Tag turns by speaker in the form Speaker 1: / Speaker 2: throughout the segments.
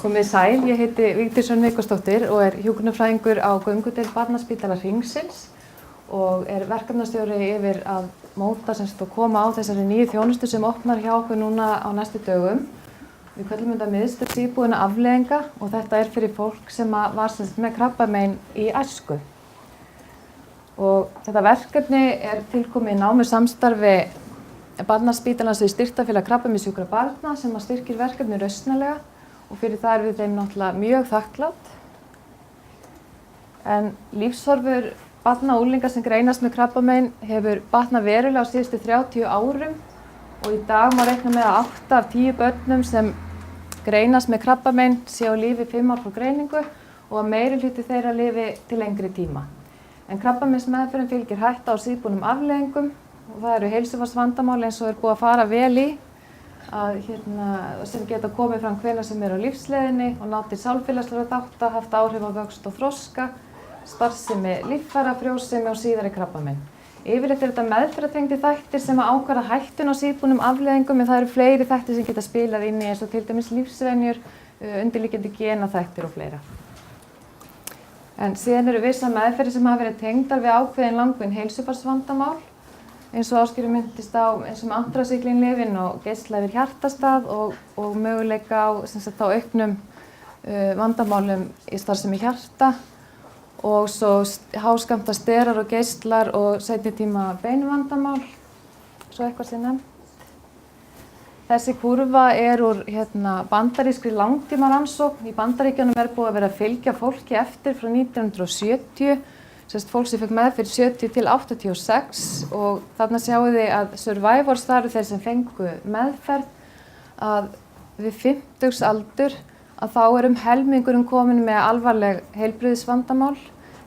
Speaker 1: Komið sæl, ég heiti Vigdís Hrönn Viggósdóttir og hjúkrunarfræðingur á göngudeild Barnaspítala Hringsins og verkefnastjóri yfir að móta og koma á þessari nýju þjónustu sem opnar hjá okkur núna á næstu dögum. Við köllum þetta miðstöð síðbúinna afleiðinga og þetta fyrir fólk sem var með krabbamein í æsku. Og þetta verkefni tilkomið í nánu samstarfi Barnaspítalans við Styrktarfélag krabbameinssjúkra barna sem styrkir verkefni rausnarlega og fyrir það við þeim náttúrulega mjög þakklát. En lífshorfur barna og unglinga sem greinast með krabbamein hefur batnað verulega á síðustu 30 árum og í dag má reikna með að 8 af 10 börnum sem greinast með krabbamein séu á lífi 5 ár frá greiningu og að meiri hluti þeirra lifi til lengri tíma. En krabbameinsmeðferðin fylgir hætta á síðbúnum afleiðingum og það eru heilsufarsvandamál eins og búið að fara vel í sem geta komið fram hvenær sem á lífsleiðinni og ná til sálfélagslegra þátta, haft áhrif á vöxt og þroska, starfsemi líffæra, frjósemi og síðari krabbamein. Yfirleitt þetta meðferðartengdir þættir sem ákvarða hættun á síðbúnum afleiðingum en það eru fleiri þættir sem geta spilað inn í eins og til dæmis lífsvenjur, undirliggjandi genaþættir og fleira. En síðan eru vissar meðferðir sem hafa verið tengdar við ákveðin langvinn heilsufarsvandamál eins og Ásgerður minntist á eins og antrasyklínlyfin og geisla yfir hjartastað og möguleika á auknum vandamálum í starfsemi hjarta og svo háskammta sterar og geislar og seinni tíma beinvandamál, svo eitthvað sé nefnt. Þessi kúrfa úr bandarískri langtímarannsókn. Í Bandaríkjunum búið að vera að fylgja fólki eftir frá 1970. Fólk sem fekk meðferð 70 til 86 og þarna sjáum þið að survivors, það eru þeir sem fengu meðferð, að við 50 aldur að þá helmingurinn komin með alvarleg heilbrigðisvandamál,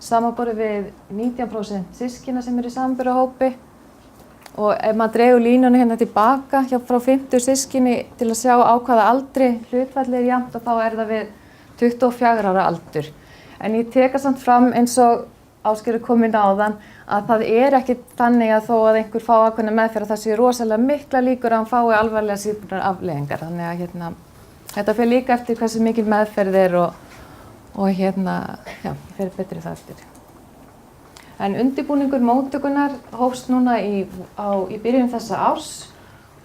Speaker 1: samanborið við 19% systkina sem í samanburðarhópi. Og ef maður dregur línunni hérna tilbaka frá 50 systkini til að sjá á hvaða aldri hlutfallið jafnt og þá það við 24 ára aldur. En ég teka samt fram eins og Ásgerður kom inn áðan að það ekki þannig að þó að einhver fái ákveðna meðferð að það sé rosalega mikla líkur að hann fái alvarlega síðbúnar afleiðingar. Þannig að þetta fer líka eftir hversu mikil meðferð og fer betri það eftir. En undirbúningur móttökunnar hófst núna í byrjun þessa árs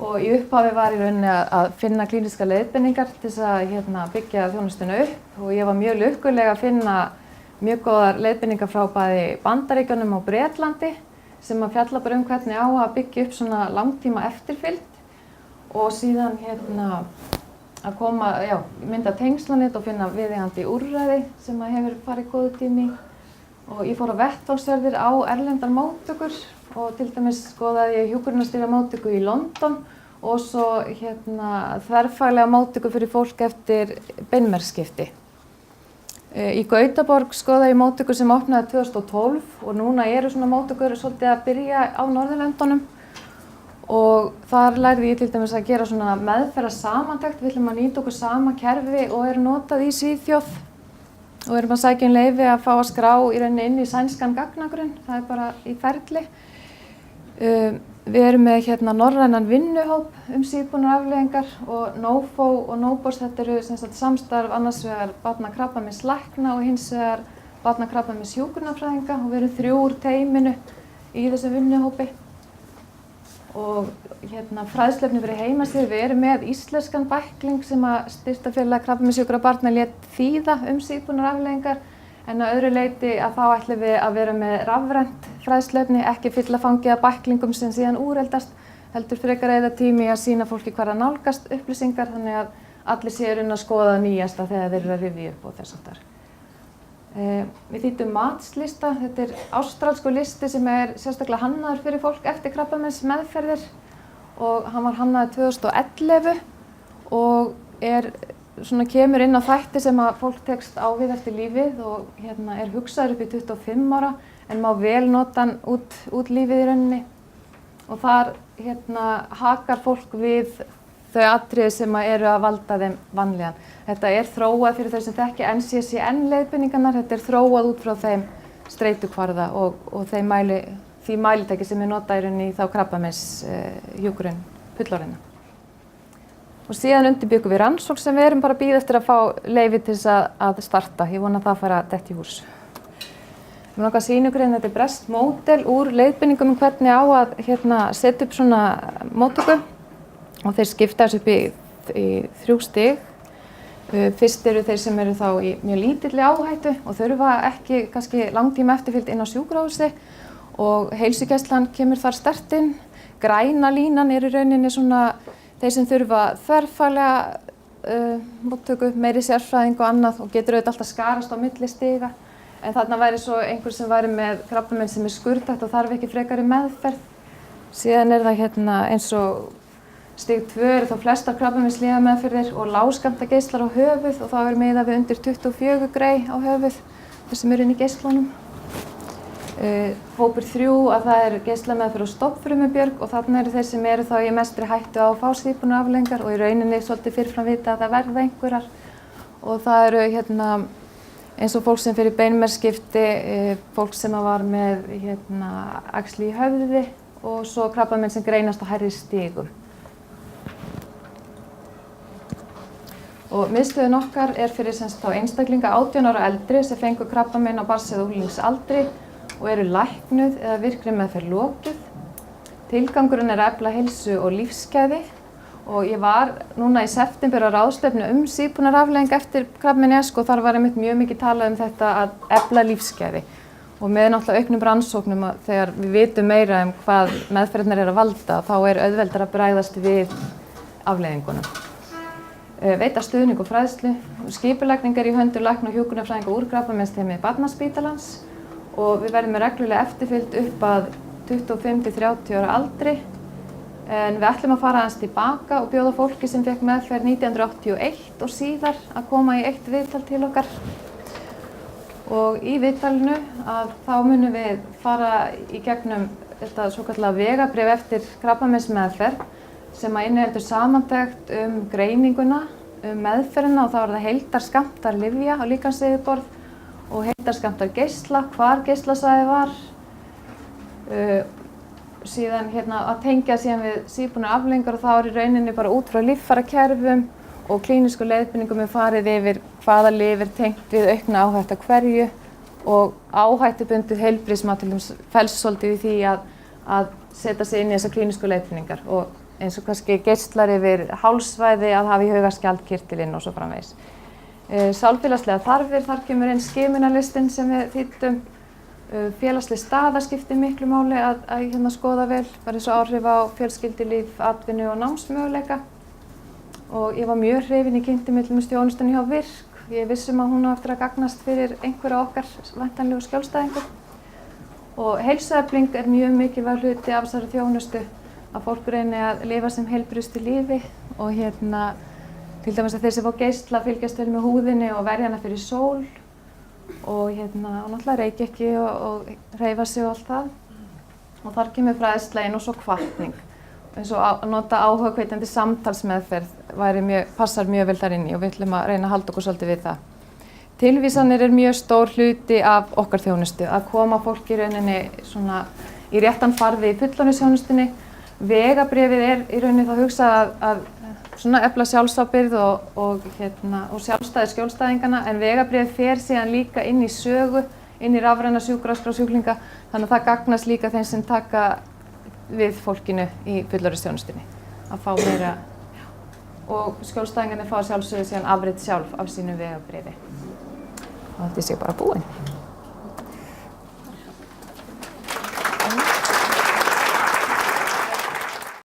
Speaker 1: og í upphafi var í rauninni að finna klínískar leiðbeiningar til þess að byggja þjónustuna upp og ég var mjög lukkuleg að finna mjög góðar leiðbeiningar frá bæði Bandaríkjunum og Bretlandi sem að fjalla bara hvernig á að byggja upp svona langtíma eftirfylgd og síðan að koma, mynda tengslanit og finna viðeigandi úrræði sem að hefur farið góðu tími. Og ég fór á vettvangsferðir á erlendar móttökur og til dæmis skoðaði ég hjúkrunarstýrða móttöku í London og svo þverfaglega móttöku fyrir fólk eftir beinmergsskipti. Í Gautaborg skoðaði ég móttöku sem opnaði 2012 og núna eru svona móttökur svolítið að byrja á Norðurlöndunum og þar lærði ég til dæmis að gera svona meðferðarsamantekt. Við ætlum að nýta okkur sama kerfi og notað í Svíþjóð. Og erum að sækja leyfi að fá að skrá í rauninni inn í sænskan gagnagrunn, það bara í ferli. Við erum með norrænan vinnuhóp síðbúnar afleiðingar og NOFO og NOBOS, þetta eru samstarf annars vegar barnakrabbameinslækna og hins vegar barnakrabbameinshjúkrunarfræðinga og við erum 3 úr teyminu í þessu vinnuhópi. Og fræðslefni fyrir heimasíðu, við erum með íslenskan bækling sem að Styrktarfélag krabbameinssjúkra barna lét þýða síðbúnar afleiðingar en að öðru leyti að þá ætlum við að vera með rafrænt fræðslefni, ekki fylla fangið af bæklingum sem síðan úreldast, heldur frekar eyða tími að sýna fólki hvar að nálgast upplýsingar þannig að allir séu að skoða nýjasta þegar þeir eru að rifja upp og þess háttar. Við þýddum matslista, þetta ástralskur listi sem sérstaklega hannaður fyrir fólk eftir krabbameinsmeðferðir og hann var hannaður 2011 og kemur inn á þætti sem að fólk tekst á við eftir lífið og hugsaður upp í 25 ára en má vel nota hann út lífið í rauninni og þar hakar fólk við þau atriði sem eru að valda þeim vanlíðan. Þetta þróað fyrir þau sem þekki NCCN-leiðbeiningarnar, þetta þróað út frá þeim streitukvarða og því mælitæki sem notað í þá krabbameinshjúkrun fullorðinna. Og síðan undirbyggum við rannsókn sem við erum bara að bíða eftir að fá leyfi til þess að starta. Ég vona að það fara dett í hús. Mér langar að sýna ykkur þetta er breskt módel úr leiðbeiningum hvernig á að setja upp svona móttöku. Og þeir skipta þessu upp í 3 stig. Fyrst eru þeir sem eru þá í mjög lítilli áhættu og þurfa ekki kannski langtíma eftirfylgd inn á sjúkrahúsi og heilsugæslan kemur þar sterkt inn. Græna línan er í rauninni svona þeir sem þurfa þverfaglega móttöku, meiri sérfræðing og annað og getur auðvitað alltaf skarast á milli stiga. En þarna væri svo einhver sem væri með krabbamein sem er skurðhætt og þarf ekki frekari meðferð. Síðan er það eins og stig 2 eru þá flestar krabbameinslyfjameðferðir og lágskammtageislar á höfuð og þá er miðað við undir 24 grey á höfuð, þeir sem eru inn í geislunum. Hópur 3 að það er geislameðferð og stofnfrumubjörg og þarna eru þeir sem eru þá í mestri hættu á að fá sípunarafleiðingar og í rauninni svolítið fyrirfram vita að það verða einhverjar. Og það eru eins og fólk sem fyrir beinmergsskipti, fólk sem var með æxli í höfði og svo krabbamein sem greinast á hærri stigum. Og miðstöðin okkar er fyrir einstaklinga 18 ára eldri sem fengu krabbamein á barns- eða unglingsaldri og eru læknuð eða virkri meðferð lokið. Tilgangurinn er að efla heilsu og lífsgæði og ég var núna í september á ráðstefnu sípunarafleiðing eftir krabbamein í æsku og þar var einmitt mjög mikið talað þetta að efla lífsgæði. Og með náttúrulega auknum rannsóknum þegar við vitum meira hvað meðferðirnar eru að valda þá er auðveldara að bregðast við afleiðingunum. Veita stuðning og fræðslu, skipulagning er í höndum lækna og hjúkrunarfræðinga úr krabbameinsteymi Barnaspítalans og við verðum með reglulega eftirfylgd upp að 25–30 ára aldri en við ætlum að fara aðeins tilbaka og bjóða fólki sem fékk meðferð 1981 og síðar að koma í eitt viðtal til okkar. Og í viðtalinu þá munum við fara í gegnum þetta svokallaða vegabréf eftir krabbameinsmeðferð sem inniheldur samantekt greininguna, meðferðina og þá er það heildarskammtar lyfja á líkamsyfirborð og heildarskammtar geisla, hvar geislasvæði var. Síðan að tengja síðan við sípunarafleiðingar og þá er í rauninni bara út frá líffærakerfum og klínísku leiðbeiningum farið yfir hvaða lyf er tengt við aukna áhættu hverju og áhættubundið heilbrigðismat til dæmis felst svolítið í því að setja sig inn í þessar klínísku leiðbeiningar og eins og kannski geislar yfir hálssvæði að hafa í huga skjaldkirtilinn og svo framvegis. Sálfélagslega þarfir, þar kemur inn skimunarlistinn sem við þýddum. Félagsleg staða skiptir miklu máli að skoða vel, bara eins og áhrif á fjölskyldulíf, atvinnu og námsmöguleika. Og ég var mjög hrifin í kynnti mig til dæmis þjónustunni hjá Virk. Ég vissum að hún á eftir að gagnast fyrir einhverja okkar væntanlegu skjólstæðingur. Og heilsuefling er mjög mikilvæg hluti af þessari þjónustu. Að fólk reyni að lifa sem heilbrigðustu lífi og til dæmis að þeir sem fá geisla fylgjast vel með húðinni og verja hana fyrir sól og náttúrulega reykja ekki og hreyfa sig og allt það. Og þar kemur fræðsla inn og svo hvatning. Eins og að nota áhugahvetjandi samtalsmeðferð passar mjög vel þar inni og við ætlum að reyna að halda okkur svolítið við það. Tilvísanir er mjög stór hluti af okkar þjónustu, að koma fólk í rauninni í réttan farveg í fullorðinsþjónustunni. Vegabréfið er í rauninni þá hugsað að efla sjálfsábyrgð og sjálfstæði skjólstæðingana en vegabréfið fer síðan líka inn í sögu, inn í rafræna sjúkraskrá sjúklinga þannig að það gagnast líka þeim sem taka við fólkinu í fullorðinsþjónustunni að fá meira og skjólstæðingarnir fá sjálfsögðu síðan afrit sjálf af sínu vegabréfi. Og þetta sé bara búin.